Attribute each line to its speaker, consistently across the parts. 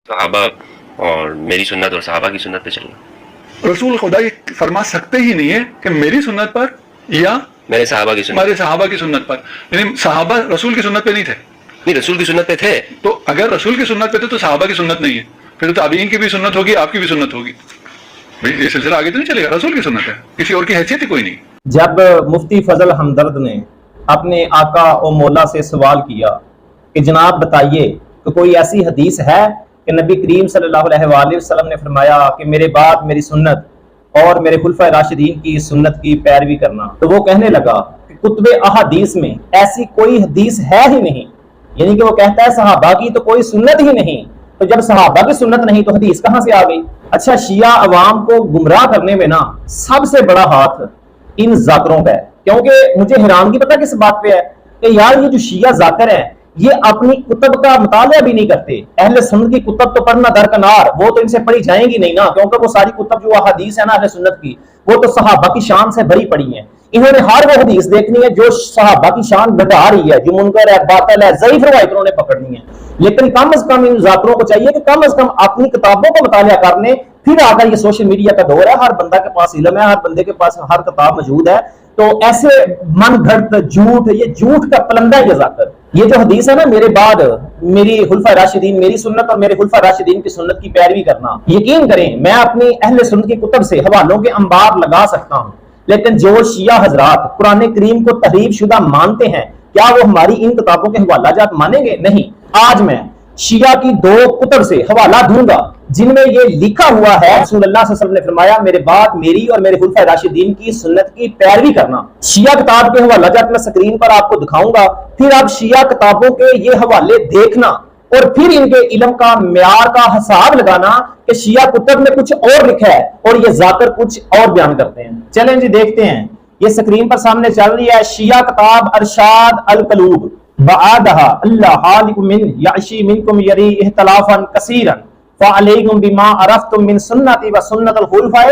Speaker 1: صحابہ اور میری سنت اور صحابہ کی سنت پہ چلنا.
Speaker 2: رسول خدا یہ فرما سکتے ہی نہیں ہے کہ میری سنت پر یا
Speaker 1: میرے صحابہ کی سنت.
Speaker 2: ہمارے صحابہ کی سنت پر، یعنی صحابہ رسول کی سنت پہ نہیں تھے.
Speaker 1: نہیں، رسول کی سنت پہ تھے.
Speaker 2: تو اگر رسول کی سنت پہ تھے تو صحابہ کی سنت نہیں ہے، پھر تو تابعین کی بھی سنت ہوگی، آپ کی بھی سنت ہوگی. یہ سلسلہ آگے تو نہیں چلے گا. رسول کی سنت ہے، کسی اور کی حیثیت ہی کوئی نہیں.
Speaker 3: جب مفتی فضل ہمدرد نے اپنے آقا و مولا سے سوال کیا کہ جناب بتائیے کہ کوئی ایسی حدیث ہے کہ نبی کریم صلی اللہ علیہ وآلہ وسلم نے فرمایا کہ میرے بعد میری سنت اور میرے خلفائے راشدین کی سنت کی پیروی کرنا، تو وہ کہنے لگا کہ کتب احادیث میں ایسی کوئی حدیث ہے ہی نہیں. یعنی کہ وہ کہتا ہے صحابہ کی تو کوئی سنت ہی نہیں، تو جب صحابہ کی سنت نہیں تو حدیث کہاں سے آ گئی؟ اچھا، شیعہ عوام کو گمراہ کرنے میں نا سب سے بڑا ہاتھ ان ذاکروں کا ہے. کیونکہ مجھے حیرانگی پتہ کس بات پہ ہے کہ یار یہ جو شیعہ ذاکر ہیں یہ اپنی کتب کا مطالعہ بھی نہیں کرتے. اہل سنت کی کتب تو پڑھنا درکنار، وہ تو ان سے پڑھی جائیں گی نہیں نا، کیونکہ وہ ساری کتب جو احادیث ہے نا اہل سنت کی وہ تو صحابہ کی شان سے بھری پڑی ہیں. انہوں نے ہر وہ حدیث دیکھنی ہے جو صحابہ کی شان گھٹا رہی ہے، جو منکر ہے، باطل ہے، ضعیف روایت انہوں نے پکڑنی ہے. لیکن کم از کم ان ذاکروں کو چاہیے کہ کم از کم اپنی کتابوں کا مطالعہ کر لیں. پھر آ کر یہ سوشل میڈیا کا دور ہے، ہر بندہ کے پاس علم ہے، ہر بندے کے پاس ہر کتاب موجود ہے، تو ایسے من گھڑت جھوٹ، یہ جھوٹ کا پلندہ ہے یہ ذاکر. یہ جو حدیث ہے نا میرے بعد میری خلفائے راشدین، میری سنت اور میرے خلفائے راشدین کی سنت کی پیروی کرنا، یقین کریں میں اپنی اہل سنت کی کتب سے حوالوں کے انبار لگا سکتا ہوں، لیکن جو شیعہ حضرات قرآن کریم کو تحریف شدہ مانتے ہیں کیا وہ ہماری ان کتابوں کے حوالہ جات مانیں گے؟ نہیں. آج میں شیعہ کی 2 کتب سے حوالہ دوں گا جن میں یہ لکھا ہوا ہے رسول اللہ صلی اللہ علیہ وسلم نے فرمایا میرے بعد میری اور میرے خلفائے راشدین کی سنت کی پیروی کرنا. شیعہ کتاب کے حوالہ جات میں سکرین پر آپ کو دکھاؤں گا، پھر آپ شیعہ کتابوں کے یہ حوالے دیکھنا اور پھر ان کے علم کا معیار کا حساب لگانا کہ شیعہ کتب میں کچھ اور لکھا ہے اور یہ ذاکر کچھ اور بیان کرتے ہیں. چلیں جی دیکھتے ہیں، یہ سکرین پر سامنے چل رہی ہے شیعہ کتاب ارشاد القلوب بعدها اللہ خالق من یعشی منکم یری اختلافا کثیرا فعلیکم بما عرفتم من سنتی و سنت الخلفاء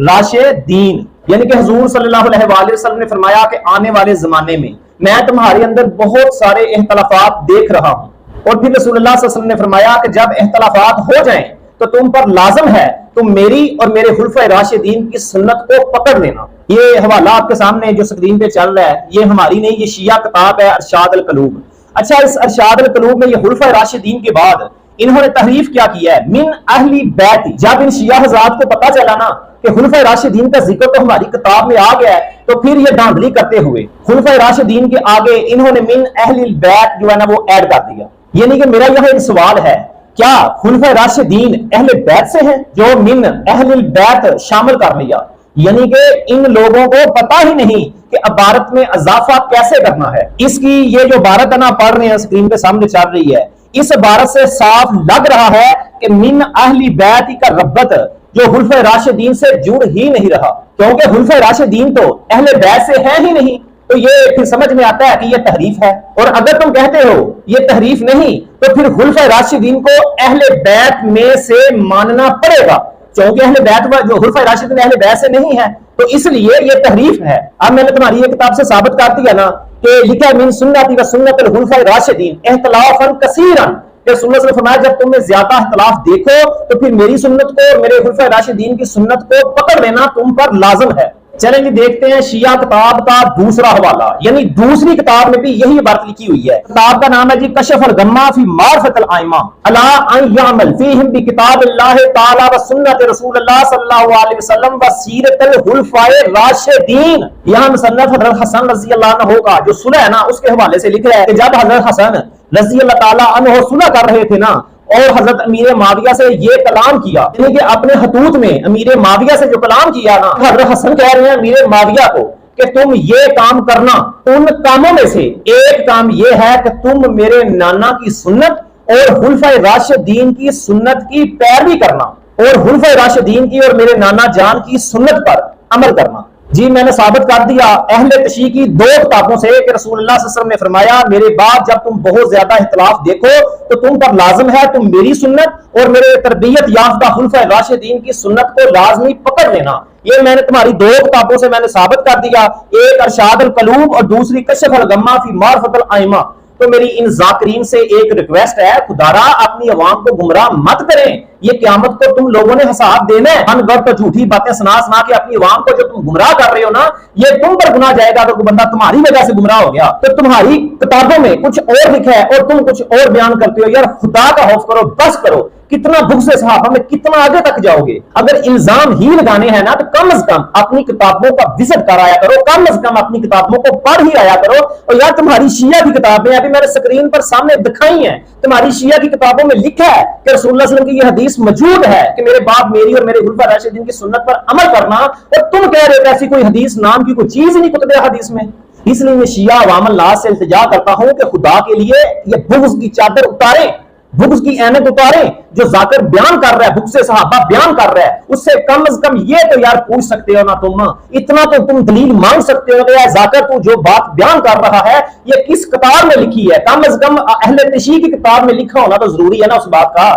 Speaker 3: راشدین. یعنی کہ حضور صلی اللہ علیہ وآلہ وسلم نے فرمایا کہ آنے والے زمانے میں تمہارے اندر بہت سارے اختلافات دیکھ رہا ہوں، اور پھر رسول اللہ صلی اللہ علیہ وسلم نے فرمایا کہ جب اختلافات ہو جائیں تو تم پر لازم ہے تم میری اور میرے خلفائے راشدین کی سنت کو پکڑ لینا. یہ حوالہ آپ کے سامنے جو سکرین پہ چل رہا ہے یہ ہماری نہیں، یہ شیعہ کتاب ہے ارشاد القلوب. اچھا، اس ارشاد القلوب میں یہ خلفائے راشدین کے بعد انہوں نے تحریف کیا ہے من اہل بیت. جب ان شیعہ حضرات کو پتا چلا نا کہ خلفائے راشدین کا ذکر تو ہماری کتاب میں آ گیا ہے تو پھر یہ دھاندلی کرتے ہوئے خلفائے راشدین کے آگے انہوں نے من اہل بیت جو ہے نا وہ ایڈ کر دیا. یعنی کہ میرا یہاں ایک سوال ہے، کیا خلفائے راشدین اہل بیت سے ہیں؟ جو من اہل بیت شامل کر لیا، یعنی کہ ان لوگوں کو پتہ ہی نہیں کہ عبارت میں اضافہ کیسے کرنا ہے. اس کی یہ جو عبارت نا پڑھ رہے ہیں اسکرین پہ سامنے چل رہی ہے، اس عبارت سے صاف لگ رہا ہے کہ من اہل بیت کا ربط جو خلفائے راشدین سے جڑ ہی نہیں رہا، کیونکہ خلفائے راشدین تو اہل بیت سے ہیں ہی نہیں. تو یہ پھر سمجھ میں آتا ہے کہ یہ تحریف ہے. اور اگر تم کہتے ہو یہ تحریف نہیں تو پھر خلفائے راشدین کو اہل بیت میں سے ماننا پڑے گا، کیونکہ اہل بیت جو خلفائے راشدین اہل بیت سے نہیں ہے تو اس لیے یہ تحریف ہے. اب میں نے تمہاری یہ کتاب سے ثابت کر دیا نا کہ لکھا من سنتی و سنت الخلفاء راشدین اختلافا کثیرا، کہ سنت نے فرمایا جب تم میں زیادہ اختلاف دیکھو تو پھر میری سنت کو اور میرے خلفائے راشدین کی سنت کو پکڑ لینا تم پر لازم ہے. چلیں جی دیکھتے ہیں شیعہ کتاب کا دوسرا حوالہ، یعنی دوسری کتاب میں بھی یہی عبارت لکھی ہوئی ہے. کتاب کا نام ہے جی کشف الغمہ فی معرفت الائمہ الا ان یعمل فیہم بکتاب اللہ تعالی و سنت رسول اللہ صلی اللہ علیہ وسلم و سیرت الخلفاء راشدین. یہاں مصنف حضرت حسن رضی اللہ عنہ کا جو صلح ہے نا اس کے حوالے سے لکھ رہا ہے کہ جب حضرت حسن رضی اللہ تعالی عنہ صلح کر رہے تھے نا اور حضرت امیر معاویہ سے یہ کلام کیا، یعنی کہ اپنے خطوط میں امیر معاویہ سے جو کلام کیا نا، حضرت حسن کہہ رہے ہیں امیر معاویہ کو کہ تم یہ کام کرنا. ان کاموں میں سے ایک کام یہ ہے کہ تم میرے نانا کی سنت اور خلفائے راشدین کی سنت کی پیروی کرنا اور خلفائے راشدین کی اور میرے نانا جان کی سنت پر عمل کرنا. جی میں نے ثابت کر دیا اہل تشیع کی 2 کتابوں سے کہ رسول اللہ صلی اللہ علیہ وسلم نے فرمایا میرے بعد جب تم بہت زیادہ اختلاف دیکھو تو تم پر لازم ہے تم میری سنت اور میرے تربیت یافتہ خلفائے راشدین کی سنت کو لازمی پکڑ لینا. یہ میں نے تمہاری 2 کتابوں سے میں نے ثابت کر دیا، ایک ارشاد القلوب اور دوسری کشف الغمہ فی معرفت الائمہ. تو میری ان ذاکرین سے ایک ریکویسٹ ہے، خدارا اپنی عوام کو گمراہ مت کریں، یہ قیامت کو تم لوگوں نے حساب دینا ہے، من گڑھ تو جھوٹی باتیں سنا کے اپنی عوام کو جو تم گمراہ کر رہے ہو نا، یہ تم پر گناہ جائے گا اگر کوئی بندہ تمہاری وجہ سے گمراہ ہو گیا۔ تو تمہاری کتابوں میں کچھ اور لکھا ہے اور تم کچھ اور بیان کرتے ہو، یار خدا کا خوف کرو، بس کرو، کتنا بغض صحابہ میں کتنا آگے تک جاؤ گے؟ اگر الزام ہی لگانے ہیں نا تو کم از کم اپنی کتابوں کا وزٹ کر آیا کرو، کم از کم اپنی کتابوں کو پڑھ ہی آیا کرو۔ اور یار تمہاری شیعہ کی کتابیں ابھی میں نے سکرین پر سامنے دکھائی ہیں، تمہاری شیعہ کی کتابوں میں لکھا ہے کہ رسول اللہ صلی اللہ علیہ وسلم کی یہ حدیث موجود ہے کہ میرے باپ میری اور میرے خلفاء راشدین کی سنت پر عمل کرنا، اور تم کہہ رہے ہو ایسی کوئی حدیث نام کی کوئی چیز نہیں کتب حدیث میں۔ اس لیے میں شیعہ عوام اللہ سے التجا کرتا ہوں کہ خدا کے لیے یہ بغض کی چادر اتاریں، بغض کی عینت اتاریں۔ جو ذاکر بیان کر رہا ہے، بغض صحابہ بیان کر رہا ہے، اس سے کم از کم یہ تو یار پوچھ سکتے ہو نا، تم اتنا تو تم دلیل مانگ سکتے ہو کہ اے ذاکر تو جو بات بیان کر رہا ہے یہ کس کتاب میں لکھی ہے؟ کم از کم اہل تشیع کی کتاب میں لکھا ہونا تو ضروری ہے نا اس بات کا۔